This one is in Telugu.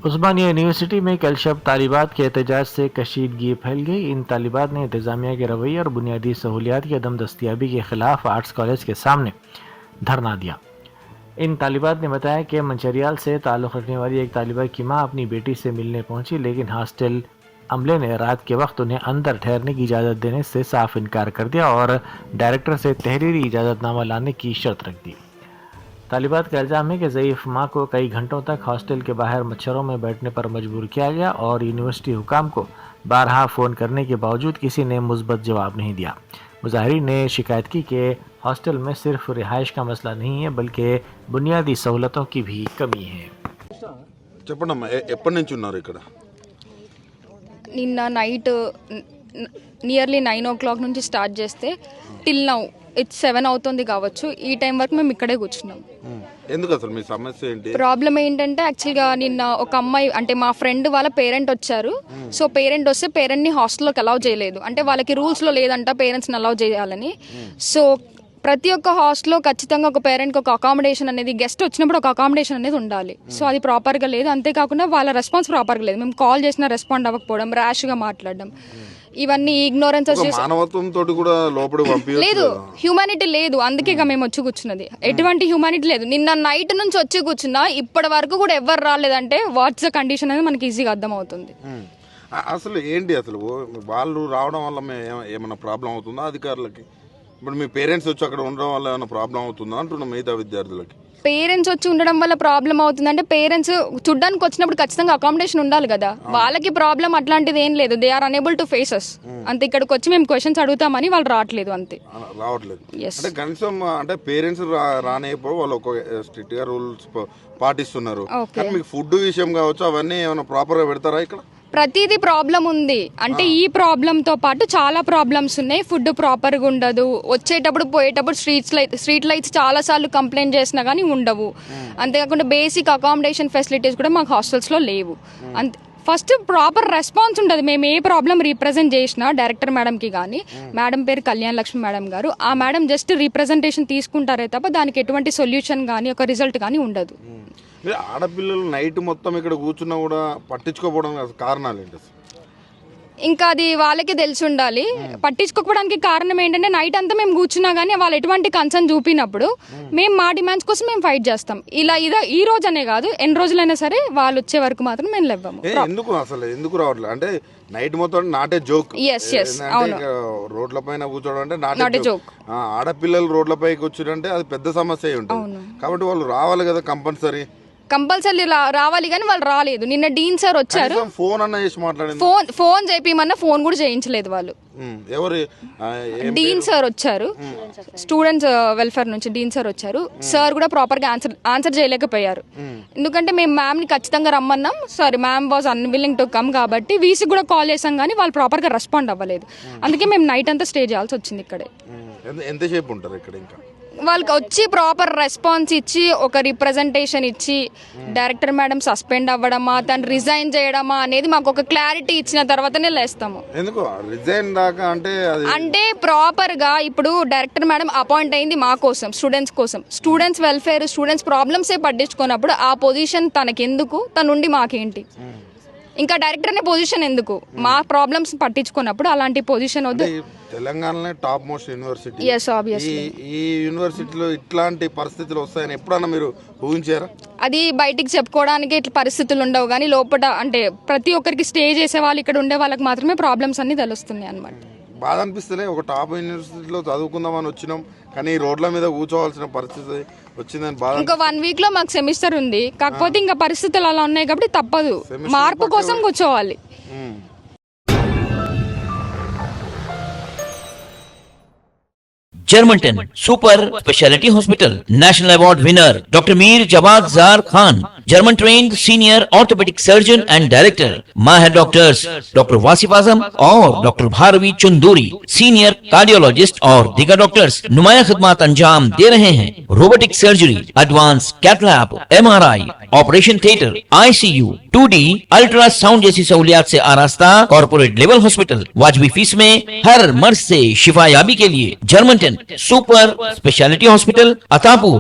उस्मानिया यूनिवर्सिटी में कल शब तालिबात के एहतजाज से कशीदगी फैल गई। इन तालिबात ने इंतज़ामिया के रवैये और बुनियादी सहूलियात की अदम दस्तियाबी के खिलाफ आर्ट्स कॉलेज के सामने धरना दिया। इन तालिबात ने बताया कि मंचरियाल से ताल्लुक़ रखने वाली एक तालिबा की मां अपनी बेटी से मिलने पहुंची, लेकिन हॉस्टल अमले ने रात के वक्त उन्हें अंदर ठहरने की इजाज़त देने से साफ इनकार कर दिया और डायरेक्टर से तहरीरी इजाज़तनामा लाने की शर्त रख दी। तालिबात का इल्ज़ाम है कि ज़ईफ़ माँ को कई घंटों तक हॉस्टल के बाहर मच्छरों में बैठने पर मजबूर किया गया और यूनिवर्सिटी हुकाम को बारहा फ़ोन करने के बावजूद किसी ने मुस्बत जवाब नहीं दिया। मुज़ाहिरीन ने शिकायत की कि हॉस्टल में सिर्फ रिहाइश का मसला नहीं है बल्कि बुनियादी सहूलतों की भी कमी है। చెప్పండమ్మా ఎప్పటి నుంచి ఉన్నారు ఇక్కడ? నిన్న నైట్ నియర్లీ 9 o'clock నుంచి స్టార్ట్ చేస్తే టిల్ నౌ ఇట్స్ 7 అవుతుంది కావచ్చు. ఈ టైం వరకు మేము ఇక్కడే కూర్చున్నాం. ఎందుకు అసలు మీ సమస్య ఏంటి? ప్రాబ్లం ఏంటంటే యాక్చువల్గా నిన్న ఒక అమ్మాయి అంటే మా ఫ్రెండ్ వాళ్ళ పేరెంట్ వచ్చారు. సో పేరెంట్ వస్తే పేరెంట్ని హాస్టల్లోకి అలౌ చేయలేదు. అంటే వాళ్ళకి రూల్స్లో లేదంట పేరెంట్స్ని అలౌ చేయాలని. సో ప్రతి ఒక్క హాస్టల్లో ఖచ్చితంగా ఒక పేరెంట్కి ఒక అకామిడేషన్ అనేది, గెస్ట్ వచ్చినప్పుడు ఒక అకామిడేషన్ అనేది ఉండాలి. సో అది ప్రాపర్గా లేదు. అంతేకాకుండా వాళ్ళ రెస్పాన్స్ ప్రాపర్గా లేదు. మేము కాల్ చేసినా రెస్పాండ్ అవ్వకపోవడం, ర్యాష్గా మాట్లాడడం, ఇవన్నీ ఇగ్నోరెన్స్ మానవత్వంతో కూడా లోపలి లేదు, హ్యూమానిటీ లేదు. అందుకే మేము వచ్చి కూర్చున్నది. ఎటువంటి హ్యూమానిటీ లేదు. నిన్న నైట్ నుంచి వచ్చి కూర్చున్నా ఇప్పటి వరకు కూడా ఎవరు రాలేదంటే వాట్స్ ద కండిషన్ అనేది మనకి ఈజీగా అర్థమవుతుంది. అసలు ఏంటి అసలు వాళ్ళు రావడం వల్ల ఏమైనా ప్రాబ్లం అవుతుందా అధికారులకి? ఇప్పుడు మీ పేరెంట్స్ వచ్చి అక్కడ ఉండడం వల్ల ఏమైనా ప్రాబ్లం అవుతుందా అంటున్నా మిగతా విద్యార్థులకి? పేరెంట్స్ వచ్చి ఉండడం వల్ల ప్రాబ్లం అవుతుందంటే పేరెంట్స్ చూడ్డానికి వచ్చినప్పుడు ఖచ్చితంగా అకామిడేషన్ ఉండాలి కదా. వాళ్ళకి ప్రాబ్లం అట్లాంటిది ఏం లేదు. They are unable to faces. అంతే. ఇక్కడికి వచ్చి మేము క్వశ్చన్స్ అడుగుతామని వాళ్ళు రావట్లేదు, అంతే. రావట్లేదు అంటే కనీసం అంటే పేరెంట్స్ రానేప్పుడు వాళ్ళు ఒక స్ట్రిక్ట్ గా రూల్స్ పాటిస్తున్నారు. మీకు ఫుడ్ విషయం కావచ్చు అవన్నీ ఏమైనా ప్రాపర్ గా పెడతారా ఇక్కడ? ప్రతిదీ ప్రాబ్లం ఉంది. అంటే ఈ ప్రాబ్లంతో పాటు చాలా ప్రాబ్లమ్స్ ఉన్నాయి. ఫుడ్ ప్రాపర్గా ఉండదు. వచ్చేటప్పుడు పోయేటప్పుడు స్ట్రీట్ లైట్స్ చాలా సార్లు కంప్లైంట్ చేసినా కానీ ఉండవు. అంతేకాకుండా బేసిక్ అకామిడేషన్ ఫెసిలిటీస్ కూడా మాకు హాస్టల్స్లో లేవు. అంతే. ఫస్ట్ ప్రాపర్ రెస్పాన్స్ ఉండదు. మేము ఏ ప్రాబ్లం రీప్రజెంట్ చేసినా డైరెక్టర్ మేడంకి కానీ, మేడం పేరు కళ్యాణ్ లక్ష్మి మేడం గారు, ఆ మేడం జస్ట్ రీప్రజెంటేషన్ తీసుకుంటారే తప్ప దానికి ఎటువంటి సొల్యూషన్ కానీ ఒక రిజల్ట్ కానీ ఉండదు. ఆడపిల్లలు నైట్ మొత్తం ఇక్కడ కూర్చున్నా కూడా పట్టించుకోకపోవడం కారణాలు ఏంటి? ఇంకా అది వాళ్ళకి తెలిసి ఉండాలి. పట్టించుకోకపోవడానికి కారణం ఏంటంటే నైట్ అంతా మేము కూర్చున్నా కానీ వాళ్ళు ఎటువంటి కన్సర్న్ చూపినప్పుడు మేము మా డిమాండ్స్ కోసం మేము ఫైట్ చేస్తాం. ఇలా ఈ రోజనే కాదు, ఎన్ని రోజులైనా సరే వాళ్ళు వచ్చే వరకు మాత్రం మేము లేవ్వము. ఎందుకు రావట్లేదు అంటే నైట్ మొత్తం నాటే జోక్. రోడ్ల పైన కూర్చోవడం అంటే నాటే జోక్. ఆడపిల్లలు రోడ్లపై కూర్చుంటే అది పెద్ద సమస్య ఉంటుంది. కాబట్టి వాళ్ళు రావాలి కదా కంపల్సరీ రావాలి కానీ వాళ్ళు రాలేదు. నిన్న డీన్ సార్ వచ్చారు. ఫోన్ చేపిమన్నా ఫోన్ కూడా చేయించలేదు వాళ్ళు. డీన్ సార్ వచ్చారు, స్టూడెంట్స్ వెల్ఫేర్ నుంచి డీన్ సార్ వచ్చారు. సార్ కూడా ప్రాపర్ గా ఆన్సర్ చేయలేకపోయారు. ఎందుకంటే మేము మ్యామ్ ని ఖచ్చితంగా రమ్మన్నాం. Sorry, ma'am was unwilling to come కాబట్టి వీసీ కూడా కాల్ చేసాం కానీ వాళ్ళు ప్రాపర్ గా రెస్పాండ్ అవ్వలేదు. అందుకే మేము నైట్ అంతా స్టే చేయాల్సి వచ్చింది ఇక్కడే. ఎంతసేపు ఉంటారు ఇక్కడ? ఇంకా వాళ్ళకి వచ్చి ప్రాపర్ రెస్పాన్స్ ఇచ్చి ఒక రిప్రజెంటేషన్ ఇచ్చి డైరెక్టర్ మేడం సస్పెండ్ అవ్వడమా, తను రిజైన్ చేయడమా అనేది మాకు ఒక క్లారిటీ ఇచ్చిన తర్వాతనే లేస్తాము. అంటే ప్రాపర్ గా ఇప్పుడు డైరెక్టర్ మేడం అపాయింట్ అయింది మా కోసం, స్టూడెంట్స్ కోసం. స్టూడెంట్స్ వెల్ఫేర్, స్టూడెంట్స్ ప్రాబ్లమ్స్ పట్టించుకున్నప్పుడు ఆ పొజిషన్ తనకెందుకు? తనుండి మాకేంటి? ఇంకా డైరెక్టర్ అనే పొజిషన్ ఎందుకు? మా ప్రాబ్లమ్స్ పట్టించుకున్నప్పుడు అలాంటి పొజిషన్ వద్దు. తెలంగాణలో top most university. yes obviously. ఈ యూనివర్సిటీలో ఇట్లాంటి పరిస్థితులు వస్తాయని ఎప్పుడన్నా మీరు ఊహించారా? అది బయటికి చెప్పుకోవడానికి ఇట్లా పరిస్థితులు ఉండవు కానీ లోపల అంటే ప్రతి ఒక్కరికి స్టే చేసే వాళ్ళు, ఇక్కడ ఉండే వాళ్ళకి మాత్రమే ప్రాబ్లమ్స్ అన్ని తెలుస్తున్నాయి అన్నమాట. బాధ అనిపిస్తలే? ఒక టాప్ యూనివర్సిటీలో చదువుకుందామని వచ్చినాం కానీ రోడ్ల మీద కూర్చోవాల్సిన పరిస్థితి వచ్చిందని బాధ. ఇంకా 1 week లో మాకు సెమిస్టర్ ఉంది. కాకపోతే ఇంకా పరిస్థితులు అలా ఉన్నాయి కాబట్టి తప్పదు, మార్పు కోసం కూర్చోవాలి. Germantown Super Speciality Hospital National Award winner Dr. Mir Jawad Zar Khan, German trained senior orthopedic surgeon and director. Mahir doctors Dr. Wasif Azam और Dr. Bharvi Chunduri, senior cardiologist और दिगर डॉक्टर्स नुमाया खिदमत अंजाम दे रहे हैं. Robotic surgery, advance cath lab, MRI, operation theatre, ICU, 2D ultrasound जैसी सहूलियात से आरास्ता कॉर्पोरेट लेवल हॉस्पिटल. वाजबी फीस में हर मर्ज से शिफायाबी के लिए जर्मनटन सुपर स्पेशलिटी हॉस्पिटल, अतापुर.